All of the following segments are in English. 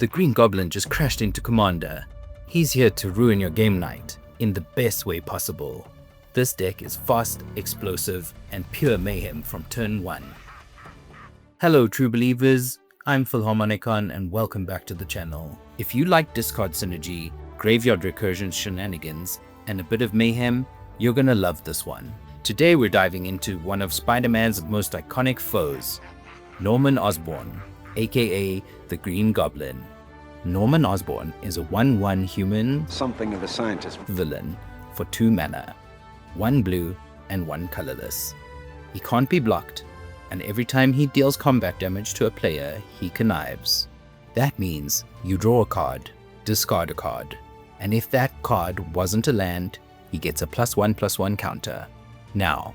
The Green Goblin just crashed into Commander. He's here to ruin your game night in the best way possible. This deck is fast, explosive, and pure mayhem from turn 1. Hello true believers, I'm Philharmonicon and welcome back to the channel. If you like discard synergy, graveyard recursion shenanigans, and a bit of mayhem, you're gonna love this one. Today we're diving into one of Spider-Man's most iconic foes, Norman Osborn, aka the Green Goblin. Norman Osborn is a 1/1 human something of a scientist villain for 2 mana, 1 blue and 1 colorless. He can't be blocked, and every time he deals combat damage to a player, he connives. That means you draw a card, discard a card, and if that card wasn't a land, he gets a +1/+1 counter. Now,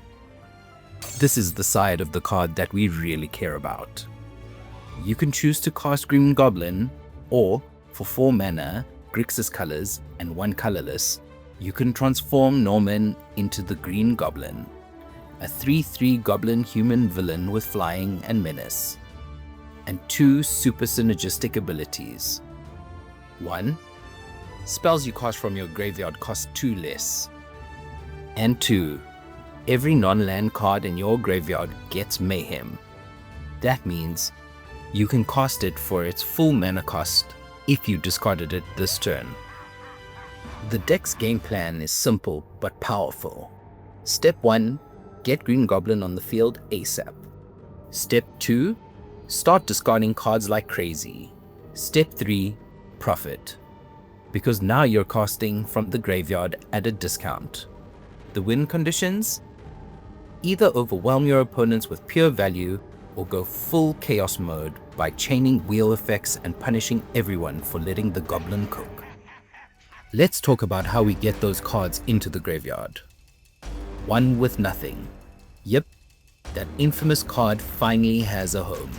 this is the side of the card that we really care about. You can choose to cast Green Goblin, or for 4 mana, Grixis colors and 1 colorless, you can transform Norman into the Green Goblin, a 3/3 goblin human villain with flying and menace, and 2 super synergistic abilities. 1. Spells you cast from your graveyard cost 2 less. And 2. Every non-land card in your graveyard gets Mayhem. That means you can cast it for its full mana cost if you discarded it this turn. The deck's game plan is simple but powerful. Step 1. Get Green Goblin on the field ASAP. Step 2. Start discarding cards like crazy. Step 3. Profit. Because now you're casting from the graveyard at a discount. The win conditions? Either overwhelm your opponents with pure value or go full chaos mode by chaining wheel effects and punishing everyone for letting the goblin cook. Let's talk about how we get those cards into the graveyard. 1 with nothing. Yep, that infamous card finally has a home.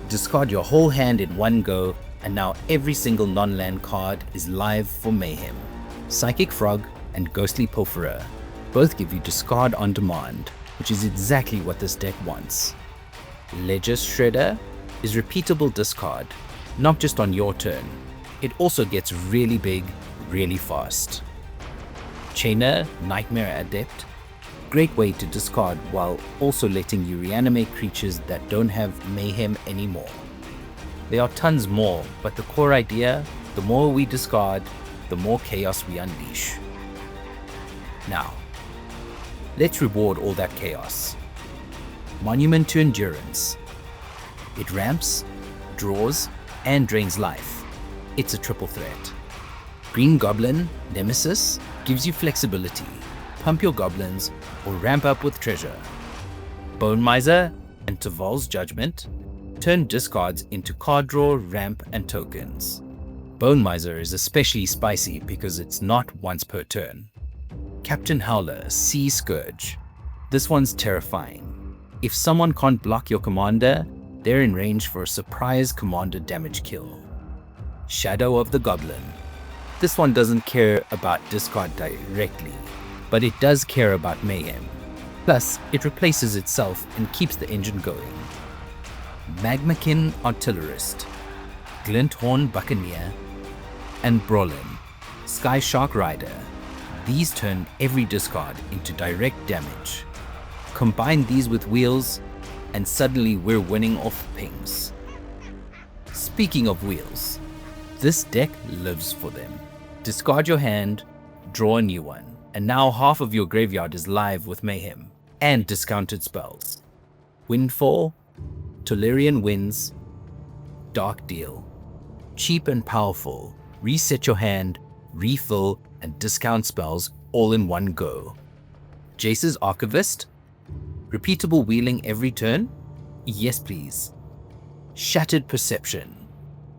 Discard your whole hand in one go, and now every single non-land card is live for Mayhem. Psychic Frog and Ghostly Pilferer both give you discard on demand, which is exactly what this deck wants. Ledger Shredder is repeatable discard, not just on your turn. It also gets really big, really fast. Chainer Nightmare Adept, great way to discard while also letting you reanimate creatures that don't have mayhem anymore. There are tons more, but the core idea, the more we discard, the more chaos we unleash. Now, let's reward all that chaos. Monument to Endurance. It ramps, draws, and drains life. It's a triple threat. Green Goblin, Nemesis, gives you flexibility. Pump your goblins or ramp up with treasure. Bone Miser and Taval's Judgment turn discards into card draw, ramp, and tokens. Bone Miser is especially spicy because it's not once per turn. Captain Howler, Sea Scourge. This one's terrifying. If someone can't block your commander, they're in range for a surprise commander damage kill. Shadow of the Goblin. This one doesn't care about discard directly, but it does care about mayhem. Plus, it replaces itself and keeps the engine going. Magmakin Artillerist, Glinthorn Buccaneer, and Brallin, Sky Shark Rider. These turn every discard into direct damage. Combine these with wheels, and suddenly we're winning off pings. Speaking of wheels, this deck lives for them. Discard your hand, draw a new one, and now half of your graveyard is live with mayhem and discounted spells. Windfall, Tolarian Winds, Dark Deal. Cheap and powerful. Reset your hand, refill, and discount spells all in one go. Jace's Archivist. Repeatable wheeling every turn? Yes please. Shattered Perception.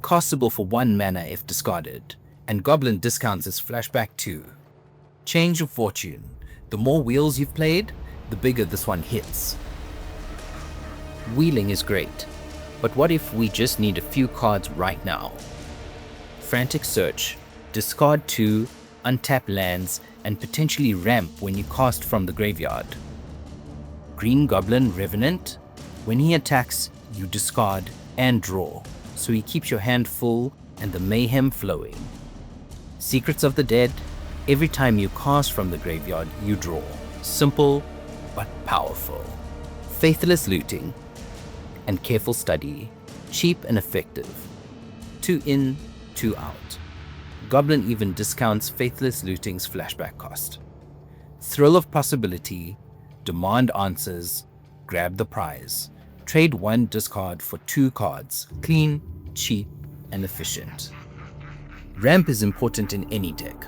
Castable for 1 mana if discarded, and Goblin discounts its flashback too. Change of Fortune. The more wheels you've played, the bigger this one hits. Wheeling is great, but what if we just need a few cards right now? Frantic Search. Discard 2, untap lands, and potentially ramp when you cast from the graveyard. Green Goblin Revenant. When he attacks, you discard and draw, so he keeps your hand full and the mayhem flowing. Secrets of the Dead. Every time you cast from the graveyard, you draw. Simple, but powerful. Faithless looting and careful study. Cheap and effective. 2 in, 2 out. Goblin even discounts Faithless Looting's flashback cost. Thrill of possibility. Demand answers. Grab the prize. Trade 1 discard for 2 cards. Clean, cheap, and efficient. Ramp is important in any deck,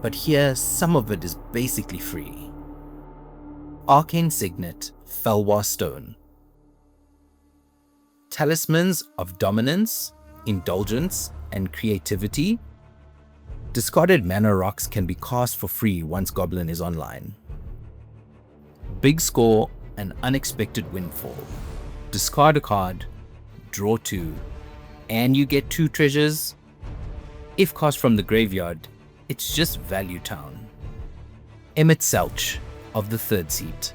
but here some of it is basically free. Arcane Signet, Felwar Stone. Talismans of Dominance, Indulgence, and Creativity. Discarded mana rocks can be cast for free once Goblin is online. Big Score and Unexpected Windfall. Discard a card, draw 2, and you get 2 treasures. If cast from the graveyard, it's just Value Town. Emmett Selch of the 3rd seat.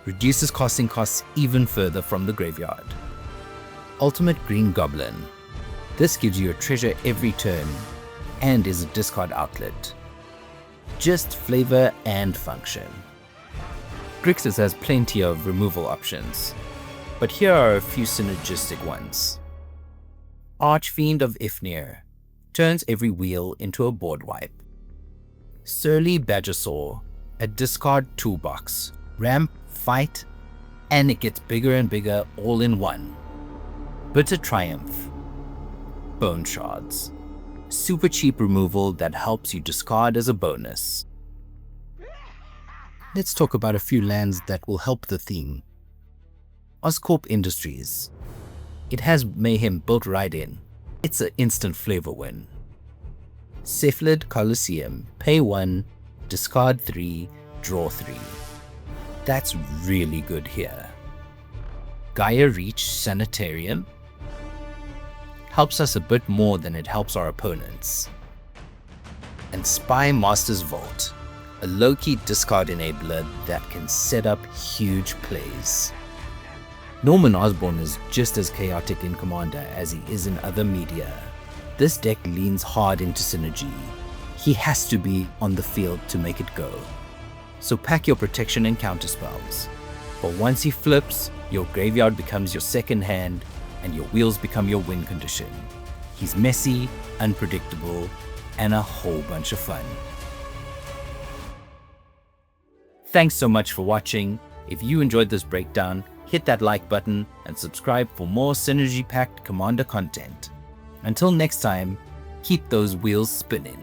Reduces casting costs even further from the graveyard. Ultimate Green Goblin. This gives you a treasure every turn and is a discard outlet. Just flavor and function. Grixis has plenty of removal options, but here are a few synergistic ones. Archfiend of Ifnir. Turns every wheel into a board wipe. Surly Badgersaw, a discard toolbox. Ramp, fight, and it gets bigger and bigger all in one. Bitter Triumph. Bone Shards. Super cheap removal that helps you discard as a bonus. Let's talk about a few lands that will help the theme. Oscorp Industries. It has Mayhem built right in. It's an instant flavor win. Cephalid Coliseum. Pay 1, discard 3, draw 3. That's really good here. Gaia Reach Sanitarium. Helps us a bit more than it helps our opponents. And Spy Master's Vault. A low-key discard enabler that can set up huge plays. Norman Osborn is just as chaotic in Commander as he is in other media. This deck leans hard into synergy. He has to be on the field to make it go. So pack your protection and counter spells. But once he flips, your graveyard becomes your second hand and your wheels become your win condition. He's messy, unpredictable, and a whole bunch of fun. Thanks so much for watching. If you enjoyed this breakdown, hit that like button and subscribe for more synergy-packed Commander content. Until next time, keep those wheels spinning.